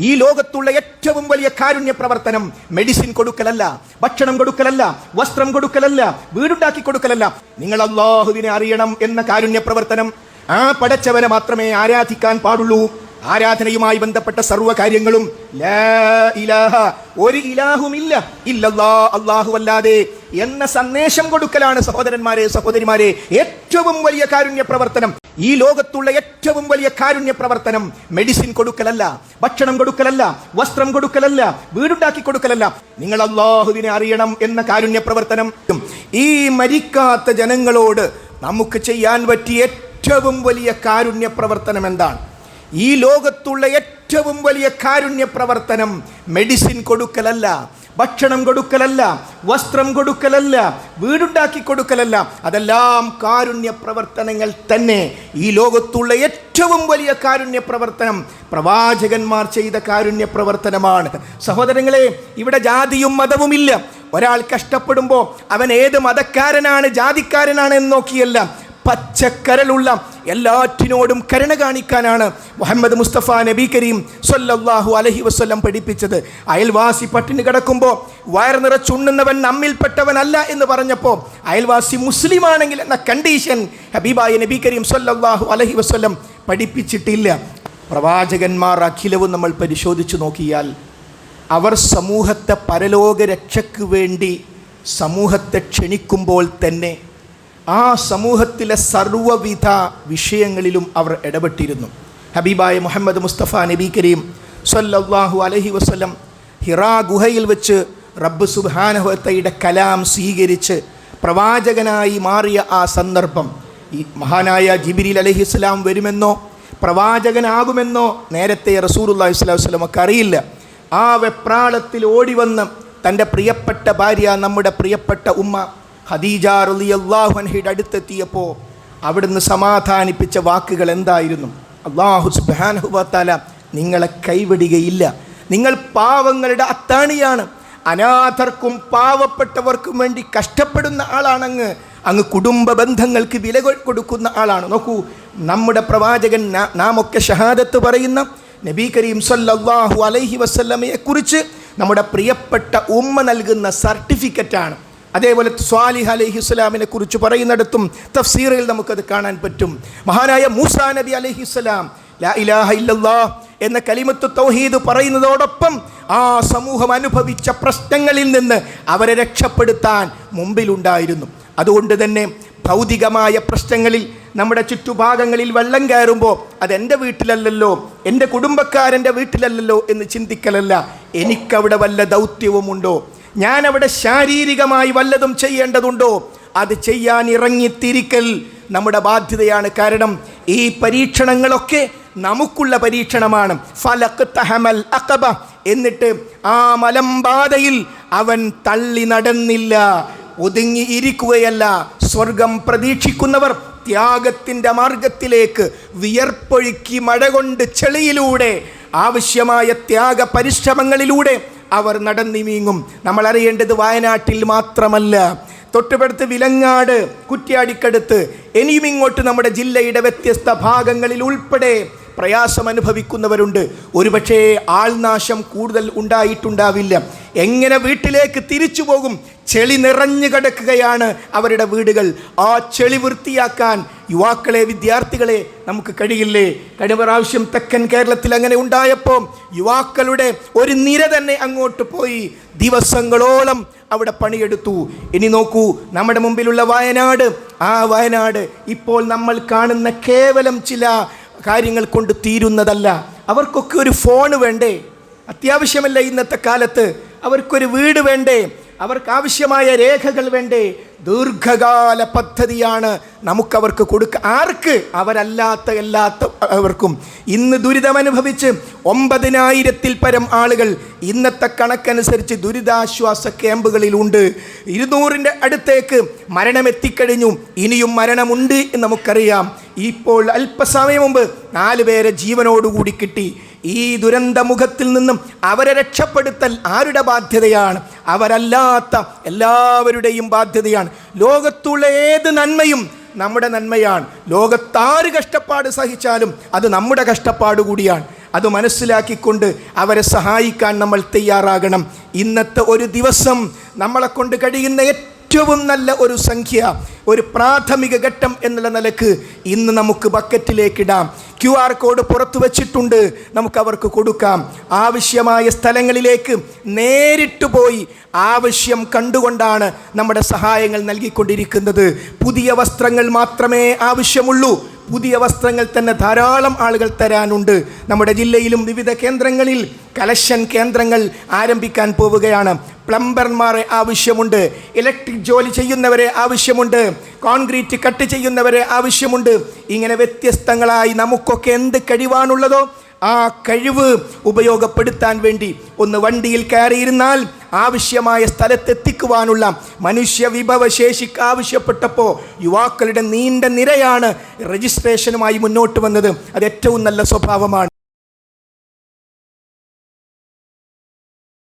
ഈ ലോകത്തുള്ള ഏറ്റവും വലിയ കാരുണ്യ പ്രവർത്തനം മെഡിസിൻ കൊടുക്കലല്ല, ഭക്ഷണം കൊടുക്കലല്ല, വസ്ത്രം കൊടുക്കലല്ല, വീടുണ്ടാക്കി കൊടുക്കലല്ല. നിങ്ങൾ അല്ലാഹുവിനെ അറിയണം എന്ന കാരുണ്യ പ്രവർത്തനം. ആ പടച്ചവനെ മാത്രമേ ആരാധിക്കാൻ പാടുള്ളൂ. ആരാധനയുമായി ബന്ധപ്പെട്ട സർവ്വ കാര്യങ്ങളും ലാ ഇലാഹ, ഒരു ഇലാഹുമില്ല ഇല്ലല്ലാ, അല്ലാഹു അല്ലാതെ എന്ന സന്ദേശം കൊടുക്കലാണ് സഹോദരന്മാരെ, സഹോദരിമാരെ, ഏറ്റവും വലിയ കാരുണ്യ പ്രവർത്തനം. ഈ ലോകത്തുള്ള ഏറ്റവും വലിയ കാരുണ്യ പ്രവർത്തനം മെഡിസിൻ കൊടുക്കലല്ല, ഭക്ഷണം കൊടുക്കലല്ല, വസ്ത്രം കൊടുക്കലല്ല, വീടുണ്ടാക്കി കൊടുക്കലല്ല. നിങ്ങൾ അല്ലാഹുവിനെ അറിയണം എന്ന കാരുണ്യ പ്രവർത്തനം. ഈ മരിക്കാത്ത ജനങ്ങളോട് നമുക്ക് ചെയ്യാൻ പറ്റിയ ഏറ്റവും വലിയ കാരുണ്യ പ്രവർത്തനം എന്താണ്? ഈ ലോകത്തുള്ള ഏറ്റവും വലിയ കാരുണ്യ പ്രവർത്തനം മെഡിസിൻ കൊടുക്കലല്ല, ഭക്ഷണം കൊടുക്കലല്ല, വസ്ത്രം കൊടുക്കലല്ല, വീടുണ്ടാക്കി കൊടുക്കലല്ല. അതെല്ലാം കാരുണ്യ പ്രവർത്തനങ്ങൾ തന്നെ. ഈ ലോകത്തുള്ള ഏറ്റവും വലിയ കാരുണ്യ പ്രവർത്തനം പ്രവാചകന്മാർ ചെയ്ത കാരുണ്യ പ്രവർത്തനമാണ്. സഹോദരങ്ങളെ, ഇവിടെ ജാതിയും മതവുമില്ല. ഒരാൾ കഷ്ടപ്പെടുമ്പോൾ അവൻ ഏത് മതക്കാരനാണ്, ജാതിക്കാരനാണ് എന്ന് നോക്കിയല്ല, പച്ചക്കരലുള്ള എല്ലാറ്റിനോടും കരുണ കാണിക്കാനാണ് മുഹമ്മദ് മുസ്തഫ നബി കരീം സ്വല്ലല്ലാഹു അലൈഹി വസല്ലം പഠിപ്പിച്ചത്. അയൽവാസി പട്ടിണി കിടക്കുമ്പോൾ വയർ നിറച്ചുണ്ണുന്നവൻ നമ്മിൽപ്പെട്ടവനല്ല എന്ന് പറഞ്ഞപ്പോൾ അയൽവാസി മുസ്ലിമാണെങ്കിൽ എന്ന കണ്ടീഷൻ ഹബീബായ നബി കരീം സ്വല്ലല്ലാഹു അലൈഹി വസല്ലം പഠിപ്പിച്ചിട്ടില്ല. പ്രവാചകന്മാർ അഖിലവും നമ്മൾ പരിശോധിച്ചു നോക്കിയാൽ അവർ സമൂഹത്തെ പരലോക രക്ഷയ്ക്ക് വേണ്ടി സമൂഹത്തെ ക്ഷണിക്കുമ്പോൾ തന്നെ ആ സമൂഹത്തിലെ സർവ്വവിധ വിഷയങ്ങളിലും അവർ ഇടപെട്ടിരുന്നു. ഹബീബായ മുഹമ്മദ് മുസ്തഫ നബി കരീം സ്വല്ലല്ലാഹു അലൈഹി വസല്ലം ഹിറാ ഗുഹയിൽ വെച്ച് റബ്ബ് സുബ്ഹാനഹു വ തആലയുടെ കലാം സ്വീകരിച്ച് പ്രവാചകനായി മാറിയ ആ സന്ദർഭം, ഈ മഹാനായ ജിബ്രീൽ അലൈഹിസ്സലാം വരുമെന്നോ പ്രവാചകനാകുമെന്നോ നേരത്തെ റസൂലുള്ളാഹി സ്വല്ലല്ലാഹു അലൈഹി വസല്ലമക്ക് അറിയില്ല. ആ വെപ്രാളത്തിൽ ഓടിവന്ന് തൻ്റെ പ്രിയപ്പെട്ട ഭാര്യ, നമ്മുടെ പ്രിയപ്പെട്ട ഉമ്മ ഖദീജ റളിയല്ലാഹു അൻഹയുടെ അടുത്തെത്തിയപ്പോൾ അവിടുന്ന് സമാധാനിപ്പിച്ച വാക്കുകൾ എന്തായിരുന്നു? അല്ലാഹു സുബ്ഹാനഹു വ തആല നിങ്ങളെ കൈവിടുകയില്ല, നിങ്ങൾ പാവങ്ങളുടെ അത്താണിയാണ്, അനാഥർക്കും പാവപ്പെട്ടവർക്കും വേണ്ടി കഷ്ടപ്പെടുന്ന ആളാണ്, അങ്ങ് കുടുംബ ബന്ധങ്ങൾക്ക് വില കൊടുക്കുന്ന ആളാണ്. നോക്കൂ, നമ്മുടെ പ്രവാചകൻ, നാം ഒക്കെ ഷഹാദത്ത് പറയുന്ന നബി കരീം സ്വല്ലല്ലാഹു അലൈഹി വസല്ലമയെ കുറിച്ച് നമ്മുടെ പ്രിയപ്പെട്ട ഉമ്മ നൽകുന്ന സർട്ടിഫിക്കറ്റാണ്. അതേപോലെ സ്വാലിഹ് അലൈഹിസ്സലാമിനെ കുറിച്ച് പറയുന്നിടത്തും തഫ്സീറിൽ നമുക്കത് കാണാൻ പറ്റും. മഹാനായ മൂസാ നബി അലൈഹിസ്സലാം ലാ ഇലാഹ ഇല്ലല്ലാഹ് എന്ന കലിമത്ത് തൗഹീദ് പറയുന്നതോടൊപ്പം ആ സമൂഹം അനുഭവിച്ച പ്രശ്നങ്ങളിൽ നിന്ന് അവരെ രക്ഷപ്പെടുത്താൻ മുമ്പിലുണ്ടായിരുന്നു. അതുകൊണ്ട് തന്നെ ഭൗതികമായ പ്രശ്നങ്ങളിൽ നമ്മുടെ ചുറ്റുഭാഗങ്ങളിൽ വെള്ളം കയറുമ്പോൾ അതെൻ്റെ വീട്ടിലല്ലല്ലോ, എൻ്റെ കുടുംബക്കാരൻ്റെ വീട്ടിലല്ലല്ലോ എന്ന് ചിന്തിക്കലല്ല. എനിക്കവിടെ വല്ല ദൗത്യവുമുണ്ടോ, ഞാനവിടെ ശാരീരികമായി വല്ലതും ചെയ്യേണ്ടതുണ്ടോ, അത് ചെയ്യാൻ ഇറങ്ങിത്തിരിക്കൽ നമ്മുടെ ബാധ്യതയാണ്. കാരണം ഈ പരീക്ഷണങ്ങളൊക്കെ നമുക്കുള്ള പരീക്ഷണമാണ്. ഫലഖ് തഹമൽ അഖബ, എന്നിട്ട് ആ മലമ്പാതയിൽ അവൻ തള്ളി നടന്നില്ല, ഒതുങ്ങി ഇരിക്കുകയല്ല. സ്വർഗം പ്രതീക്ഷിക്കുന്നവർ ത്യാഗത്തിൻ്റെ മാർഗത്തിലേക്ക് വിയർപ്പൊഴുക്കി മഴ കൊണ്ട് ചെളിയിലൂടെ ആവശ്യമായ ത്യാഗ പരിശ്രമങ്ങളിലൂടെ അവർ നടന്നു നീങ്ങും. നമ്മൾ അറിയേണ്ടത് വയനാട്ടിൽ മാത്രമല്ല, തൊട്ടുപടുത്ത് വിലങ്ങാട്, കുറ്റ്യാടിക്കടുത്ത്, ഇനിയും ഇങ്ങോട്ട് നമ്മുടെ ജില്ലയുടെ വ്യത്യസ്ത ഭാഗങ്ങളിൽ ഉൾപ്പെടെ പ്രയാസം അനുഭവിക്കുന്നവരുണ്ട്. ഒരുപക്ഷേ ആൾനാശം കൂടുതൽ ഉണ്ടായിട്ടുണ്ടാവില്ല. എങ്ങനെ വീട്ടിലേക്ക് തിരിച്ചു പോകും? ചെളി നിറഞ്ഞു കിടക്കുകയാണ് അവരുടെ വീടുകൾ. ആ ചെളി വൃത്തിയാക്കാൻ യുവാക്കളെ, വിദ്യാർത്ഥികളെ നമുക്ക് കഴിയില്ലേ? കഴിഞ്ഞ പ്രാവശ്യം തെക്കൻ കേരളത്തിൽ അങ്ങനെ ഉണ്ടായപ്പോൾ യുവാക്കളുടെ ഒരു നിര തന്നെ അങ്ങോട്ട് പോയി ദിവസങ്ങളോളം അവിടെ പണിയെടുത്തു. ഇനി നോക്കൂ, നമ്മുടെ മുമ്പിലുള്ള വയനാട്. ആ വയനാട് ഇപ്പോൾ നമ്മൾ കാണുന്ന കേവലം ചില കാര്യങ്ങൾ കൊണ്ട് തീരുന്നതല്ല. അവർക്കൊക്കെ ഒരു ഫോൺ വേണ്ടേ? അത്യാവശ്യമല്ല ഇന്നത്തെ കാലത്ത്? അവർക്കൊരു വീട് വേണ്ടേ? അവർക്ക് ആവശ്യമായ രേഖകൾ വേണ്ടേ? ദീർഘകാല പദ്ധതിയാണ് നമുക്കവർക്ക് കൊടുക്കുക. ആർക്ക്? എല്ലാവർക്കും. ഇന്ന് ദുരിതമനുഭവിച്ച് 9,000-ൽ പരം ആളുകൾ ഇന്നത്തെ കണക്കനുസരിച്ച് ദുരിതാശ്വാസ ക്യാമ്പുകളിലുണ്ട്. 200-ന്റെ അടുത്തേക്ക് മരണമെത്തിക്കഴിഞ്ഞു. ഇനിയും മരണമുണ്ട് എന്ന് നമുക്കറിയാം. ഇപ്പോൾ അല്പസമയം മുമ്പ് 4 പേരെ ജീവനോടുകൂടി കിട്ടി. ഈ ദുരന്തമുഖത്തിൽ നിന്നും അവരെ രക്ഷപ്പെടുത്തൽ ആരുടെ ബാധ്യതയാണ്? അവരല്ലാത്ത എല്ലാവരുടെയും ബാധ്യതയാണ്. ലോകത്തുള്ള ഏത് നന്മയും നമ്മുടെ നന്മയാണ്. ലോകത്താര് കഷ്ടപ്പാട് സഹിച്ചാലും അത് നമ്മുടെ കഷ്ടപ്പാട് കൂടിയാണ്. അത് മനസ്സിലാക്കിക്കൊണ്ട് അവരെ സഹായിക്കാൻ നമ്മൾ തയ്യാറാകണം. ഇന്നത്തെ ഒരു ദിവസം നമ്മളെ കൊണ്ട് കഴിയുന്ന ഏറ്റവും നല്ല ഒരു സംഖ്യ, ഒരു പ്രാഥമിക ഘട്ടം എന്നുള്ള നിലക്ക് ഇന്ന് നമുക്ക് ബക്കറ്റിലേക്കിടാം. QR കോഡ് പുറത്തു വച്ചിട്ടുണ്ട്, നമുക്ക് അവർക്ക് കൊടുക്കാം. ആവശ്യമായ സ്ഥലങ്ങളിലേക്ക് നേരിട്ട് പോയി ആവശ്യം കണ്ടുകൊണ്ടാണ് നമ്മുടെ സഹായങ്ങൾ നൽകിക്കൊണ്ടിരിക്കുന്നത്. പുതിയ വസ്ത്രങ്ങൾ മാത്രമേ ആവശ്യമുള്ളൂ. പുതിയ വസ്ത്രങ്ങൾ തന്നെ ധാരാളം ആളുകൾ തരാനുണ്ട്. നമ്മുടെ ജില്ലയിലും വിവിധ കേന്ദ്രങ്ങളിൽ കളക്ഷൻ കേന്ദ്രങ്ങൾ ആരംഭിക്കാൻ പോവുകയാണ്. പ്ലംബർമാരെ ആവശ്യമുണ്ട്, ഇലക്ട്രിക് ജോലി ചെയ്യുന്നവരെ ആവശ്യമുണ്ട്, കോൺക്രീറ്റ് കട്ട് ചെയ്യുന്നവരെ ആവശ്യമുണ്ട്. ഇങ്ങനെ വ്യത്യസ്തങ്ങളായി നമുക്കൊക്കെ എന്ത് കഴിവാണുള്ളതോ ആ കഴിവ് ഉപയോഗപ്പെടുത്താൻ വേണ്ടി ഒന്ന് വണ്ടിയിൽ കയറിയിരുന്നാൽ ആവശ്യമായ സ്ഥലത്തെത്തിക്കുവാനുള്ള മനുഷ്യ വിഭവശേഷിക്ക് ആവശ്യപ്പെട്ടപ്പോൾ യുവാക്കളുടെ നീണ്ട നിരയാണ് രജിസ്ട്രേഷനുമായി മുന്നോട്ട് വന്നത്. അത് ഏറ്റവും നല്ല സ്വഭാവമാണ്.